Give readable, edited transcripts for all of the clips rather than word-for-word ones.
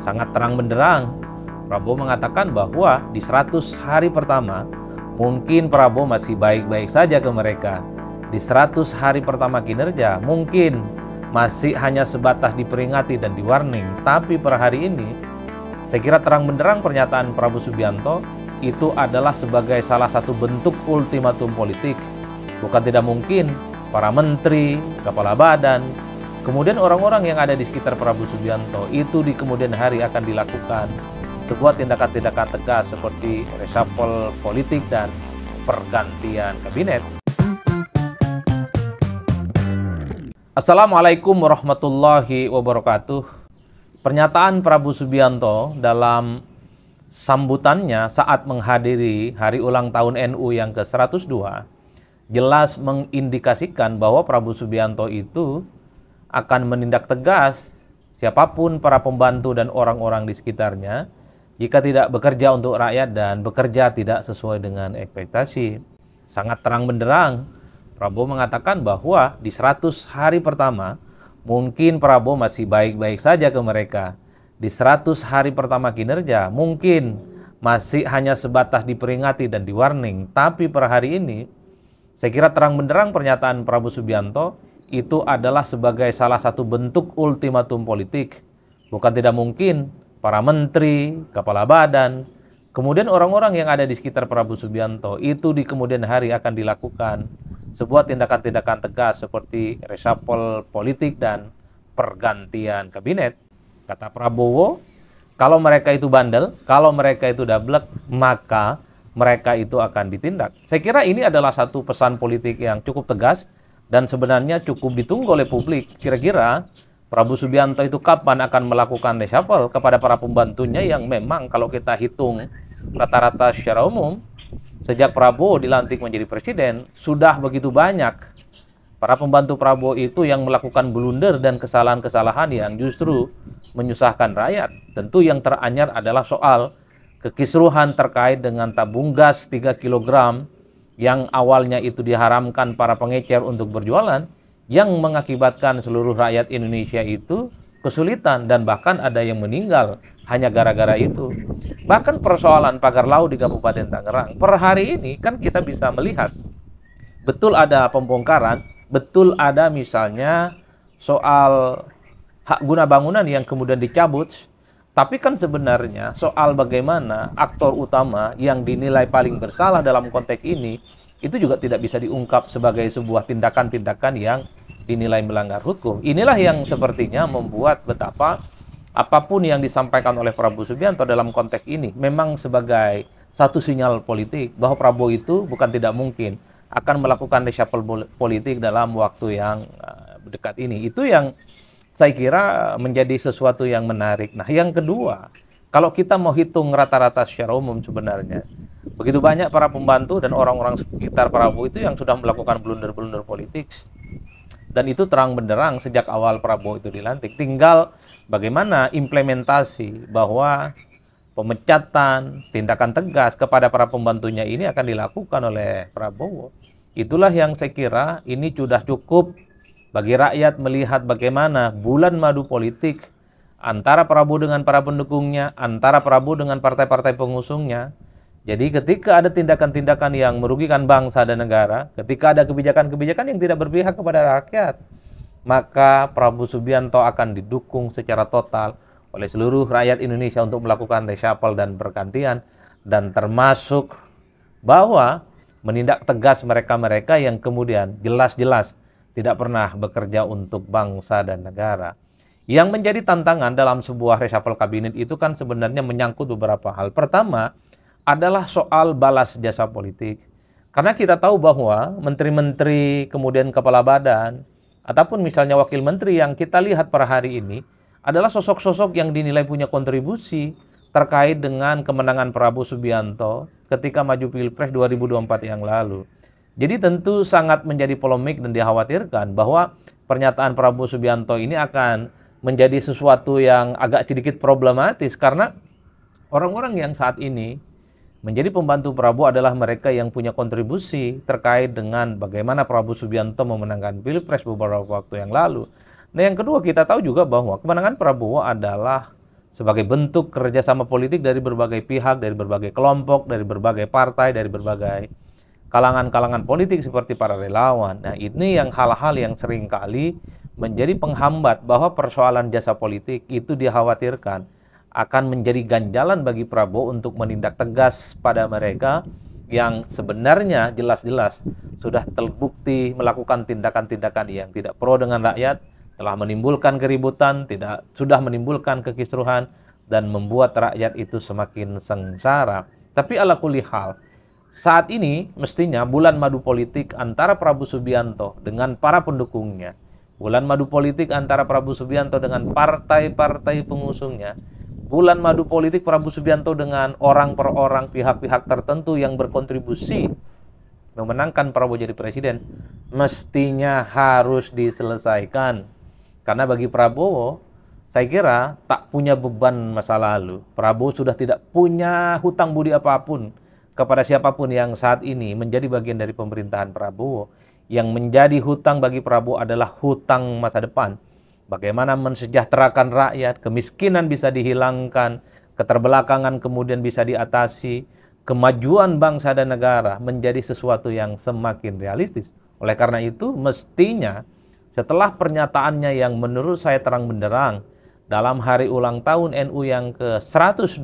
sangat terang benderang. Prabowo mengatakan bahwa di 100 hari pertama mungkin Prabowo masih baik-baik saja ke mereka. Di 100 hari pertama kinerja mungkin masih hanya sebatas diperingati dan di-warning. Tapi per hari ini saya kira terang benderang pernyataan Prabowo Subianto itu adalah sebagai salah satu bentuk ultimatum politik. Bukan tidak mungkin para menteri, kepala badan, kemudian orang-orang yang ada di sekitar Prabowo Subianto itu di kemudian hari akan dilakukan sebuah tindakan-tindakan tegas seperti reshuffle politik dan pergantian kabinet. Assalamualaikum warahmatullahi wabarakatuh. Pernyataan Prabowo Subianto dalam sambutannya saat menghadiri hari ulang tahun NU yang ke-102 jelas mengindikasikan bahwa Prabowo Subianto itu akan menindak tegas siapapun para pembantu dan orang-orang di sekitarnya jika tidak bekerja untuk rakyat dan bekerja tidak sesuai dengan ekspektasi. Sangat terang benderang, Prabowo mengatakan bahwa di 100 hari pertama mungkin Prabowo masih baik-baik saja ke mereka. Di 100 hari pertama kinerja mungkin masih hanya sebatas diperingati dan di-warning. Tapi per hari ini saya kira terang benderang pernyataan Prabowo Subianto itu adalah sebagai salah satu bentuk ultimatum politik. Bukan tidak mungkin para menteri, kepala badan, kemudian orang-orang yang ada di sekitar Prabowo Subianto itu di kemudian hari akan dilakukan sebuah tindakan-tindakan tegas seperti reshuffle politik dan pergantian kabinet. Kata Prabowo, kalau mereka itu bandel, kalau mereka itu dablek, maka mereka itu akan ditindak. Saya kira ini adalah satu pesan politik yang cukup tegas dan sebenarnya cukup ditunggu oleh publik. Kira-kira Prabowo Subianto itu kapan akan melakukan reshuffle kepada para pembantunya yang memang kalau kita hitung rata-rata secara umum, sejak Prabowo dilantik menjadi presiden, sudah begitu banyak para pembantu Prabowo itu yang melakukan blunder dan kesalahan-kesalahan yang justru menyusahkan rakyat. Tentu yang teranyar adalah soal kekisruhan terkait dengan tabung gas 3 kg yang awalnya itu diharamkan para pengecer untuk berjualan, yang mengakibatkan seluruh rakyat Indonesia itu kesulitan dan bahkan ada yang meninggal hanya gara-gara itu. Bahkan persoalan pagar laut di Kabupaten Tangerang, per hari ini kan kita bisa melihat betul ada pembongkaran, betul ada misalnya soal hak guna bangunan yang kemudian dicabut. Tapi kan sebenarnya soal bagaimana aktor utama yang dinilai paling bersalah dalam konteks ini itu juga tidak bisa diungkap sebagai sebuah tindakan-tindakan yang dinilai melanggar hukum. Inilah yang sepertinya membuat betapa apapun yang disampaikan oleh Prabowo Subianto dalam konteks ini memang sebagai satu sinyal politik bahwa Prabowo itu bukan tidak mungkin akan melakukan reshuffle politik dalam waktu yang dekat ini. Itu yang saya kira menjadi sesuatu yang menarik. Nah, yang kedua, kalau kita mau hitung rata-rata secara umum sebenarnya, begitu banyak para pembantu dan orang-orang sekitar Prabowo itu yang sudah melakukan blunder-blunder politik. Dan itu terang benderang sejak awal Prabowo itu dilantik. Tinggal bagaimana implementasi bahwa pemecatan, tindakan tegas kepada para pembantunya ini akan dilakukan oleh Prabowo. Itulah yang saya kira ini sudah cukup bagi rakyat melihat bagaimana bulan madu politik antara Prabowo dengan para pendukungnya, antara Prabowo dengan partai-partai pengusungnya. Jadi ketika ada tindakan-tindakan yang merugikan bangsa dan negara, ketika ada kebijakan-kebijakan yang tidak berpihak kepada rakyat, maka Prabowo Subianto akan didukung secara total oleh seluruh rakyat Indonesia untuk melakukan reshuffle dan pergantian, dan termasuk bahwa menindak tegas mereka-mereka yang kemudian jelas-jelas tidak pernah bekerja untuk bangsa dan negara. Yang menjadi tantangan dalam sebuah reshuffle kabinet itu kan sebenarnya menyangkut beberapa hal. Pertama adalah soal balas jasa politik. Karena kita tahu bahwa menteri-menteri, kemudian kepala badan, ataupun misalnya wakil menteri yang kita lihat per hari ini adalah sosok-sosok yang dinilai punya kontribusi terkait dengan kemenangan Prabowo Subianto ketika maju Pilpres 2024 yang lalu. Jadi tentu sangat menjadi polemik dan dikhawatirkan bahwa pernyataan Prabowo Subianto ini akan menjadi sesuatu yang agak sedikit problematis karena orang-orang yang saat ini menjadi pembantu Prabowo adalah mereka yang punya kontribusi terkait dengan bagaimana Prabowo Subianto memenangkan Pilpres beberapa waktu yang lalu. Nah, yang kedua kita tahu juga bahwa kemenangan Prabowo adalah sebagai bentuk kerjasama politik dari berbagai pihak, dari berbagai kelompok, dari berbagai partai, dari berbagai kalangan-kalangan politik seperti para relawan. Nah, ini yang hal-hal yang seringkali menjadi penghambat bahwa persoalan jasa politik itu dikhawatirkan akan menjadi ganjalan bagi Prabowo untuk menindak tegas pada mereka yang sebenarnya jelas-jelas sudah terbukti melakukan tindakan-tindakan yang tidak pro dengan rakyat, telah menimbulkan keributan, sudah menimbulkan kekisruhan, dan membuat rakyat itu semakin sengsara. Tapi ala kulli hal, saat ini mestinya bulan madu politik antara Prabowo Subianto dengan para pendukungnya, bulan madu politik antara Prabowo Subianto dengan partai-partai pengusungnya, bulan madu politik Prabowo Subianto dengan orang per orang, pihak-pihak tertentu yang berkontribusi memenangkan Prabowo jadi presiden, mestinya harus diselesaikan. Karena bagi Prabowo, saya kira tak punya beban masa lalu. Prabowo sudah tidak punya hutang budi apapun kepada siapapun yang saat ini menjadi bagian dari pemerintahan Prabowo. Yang menjadi hutang bagi Prabowo adalah hutang masa depan. Bagaimana mensejahterakan rakyat, kemiskinan bisa dihilangkan, keterbelakangan kemudian bisa diatasi, kemajuan bangsa dan negara menjadi sesuatu yang semakin realistis. Oleh karena itu, mestinya setelah pernyataannya yang menurut saya terang benderang dalam hari ulang tahun NU yang ke-102,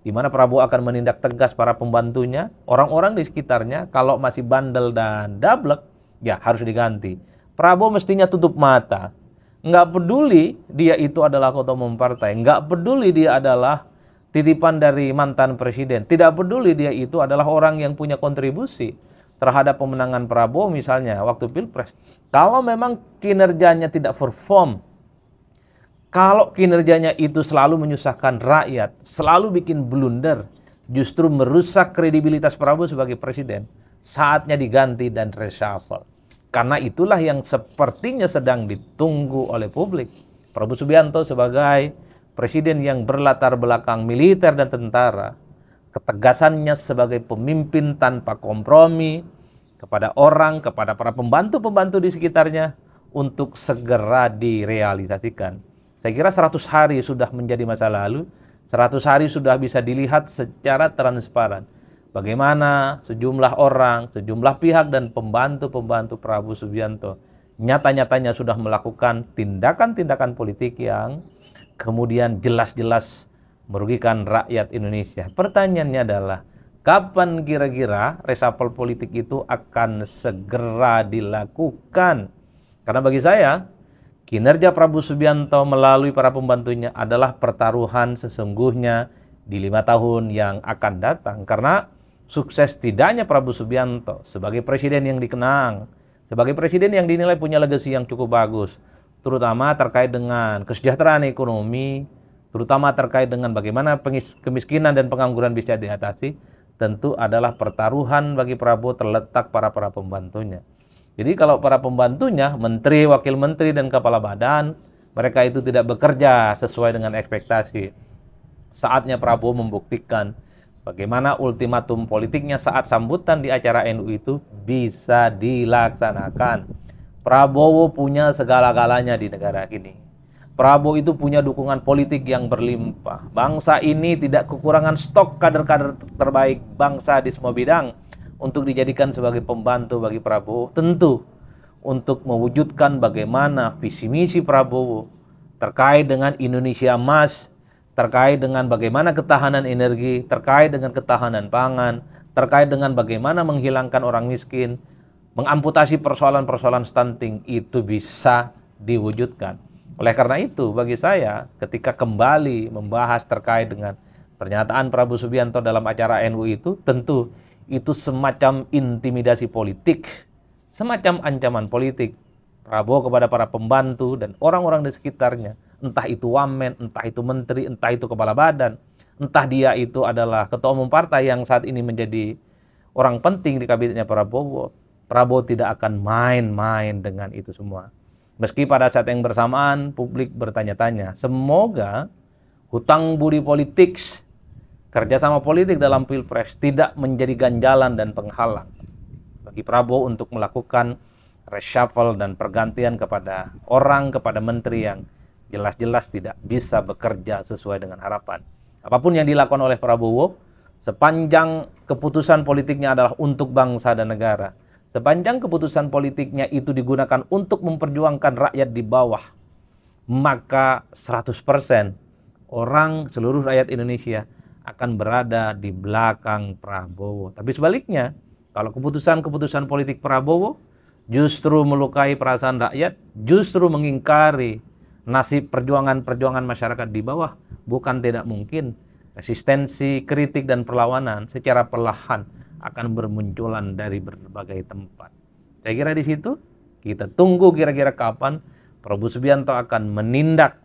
di mana Prabowo akan menindak tegas para pembantunya, orang-orang di sekitarnya kalau masih bandel dan dablek, ya harus diganti. Prabowo mestinya tutup mata. Nggak peduli dia itu adalah ketua umum partai, nggak peduli dia adalah titipan dari mantan presiden, tidak peduli dia itu adalah orang yang punya kontribusi terhadap pemenangan Prabowo misalnya waktu Pilpres. Kalau memang kinerjanya tidak perform, kalau kinerjanya itu selalu menyusahkan rakyat, selalu bikin blunder, justru merusak kredibilitas Prabowo sebagai presiden, saatnya diganti dan reshuffle. Karena itulah yang sepertinya sedang ditunggu oleh publik. Prabowo Subianto sebagai presiden yang berlatar belakang militer dan tentara, ketegasannya sebagai pemimpin tanpa kompromi kepada orang, kepada para pembantu-pembantu di sekitarnya untuk segera direalisasikan. Saya kira 100 hari sudah menjadi masa lalu, 100 hari sudah bisa dilihat secara transparan bagaimana sejumlah orang, sejumlah pihak dan pembantu-pembantu Prabowo Subianto nyata-nyatanya sudah melakukan tindakan-tindakan politik yang kemudian jelas-jelas merugikan rakyat Indonesia. Pertanyaannya adalah, kapan kira-kira reshuffle politik itu akan segera dilakukan? Karena bagi saya, kinerja Prabowo Subianto melalui para pembantunya adalah pertaruhan sesungguhnya di 5 tahun yang akan datang. Karena sukses tidaknya Prabowo Subianto sebagai presiden yang dikenang, sebagai presiden yang dinilai punya legasi yang cukup bagus, terutama terkait dengan kesejahteraan ekonomi, terutama terkait dengan bagaimana kemiskinan dan pengangguran bisa diatasi, tentu adalah pertaruhan bagi Prabowo terletak para pembantunya. Jadi kalau para pembantunya, menteri, wakil menteri, dan kepala badan, mereka itu tidak bekerja sesuai dengan ekspektasi, saatnya Prabowo membuktikan bagaimana ultimatum politiknya saat sambutan di acara NU itu bisa dilaksanakan. Prabowo punya segala-galanya di negara ini. Prabowo itu punya dukungan politik yang berlimpah. Bangsa ini tidak kekurangan stok kader-kader terbaik bangsa di semua bidang untuk dijadikan sebagai pembantu bagi Prabowo. Tentu untuk mewujudkan bagaimana visi misi Prabowo terkait dengan Indonesia Emas, terkait dengan bagaimana ketahanan energi, terkait dengan ketahanan pangan, terkait dengan bagaimana menghilangkan orang miskin, mengamputasi persoalan-persoalan stunting, itu bisa diwujudkan. Oleh karena itu, bagi saya, ketika kembali membahas terkait dengan pernyataan Prabowo Subianto dalam acara NU itu, tentu itu semacam intimidasi politik, semacam ancaman politik Prabowo kepada para pembantu dan orang-orang di sekitarnya, entah itu wamen, entah itu menteri, entah itu kepala badan, entah dia itu adalah ketua umum partai yang saat ini menjadi orang penting di kabinetnya Prabowo. Prabowo tidak akan main-main dengan itu semua. Meski pada saat yang bersamaan publik bertanya-tanya, semoga hutang budi politik, kerjasama politik dalam Pilpres tidak menjadi ganjalan dan penghalang bagi Prabowo untuk melakukan reshuffle dan pergantian kepada orang, kepada menteri yang jelas-jelas tidak bisa bekerja sesuai dengan harapan. Apapun yang dilakukan oleh Prabowo, sepanjang keputusan politiknya adalah untuk bangsa dan negara, sepanjang keputusan politiknya itu digunakan untuk memperjuangkan rakyat di bawah, maka 100% seluruh rakyat Indonesia akan berada di belakang Prabowo. Tapi sebaliknya, kalau keputusan-keputusan politik Prabowo justru melukai perasaan rakyat, justru mengingkari nasib perjuangan-perjuangan masyarakat di bawah, bukan tidak mungkin resistensi, kritik, dan perlawanan secara perlahan akan bermunculan dari berbagai tempat. Saya kira di situ kita tunggu kira-kira kapan Prabowo Subianto akan menindak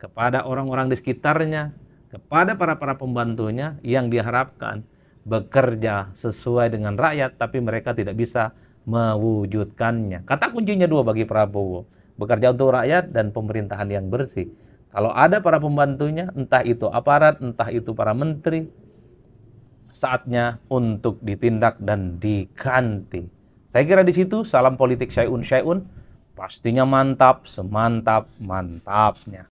kepada orang-orang di sekitarnya, kepada para pembantunya yang diharapkan bekerja sesuai dengan rakyat, tapi mereka tidak bisa mewujudkannya. Kata kuncinya dua bagi Prabowo, bekerja untuk rakyat dan pemerintahan yang bersih. Kalau ada para pembantunya, entah itu aparat, entah itu para menteri, saatnya untuk ditindak dan diganti. Saya kira di situ salam politik syai'un syai'un pastinya mantap, semantap-mantapnya.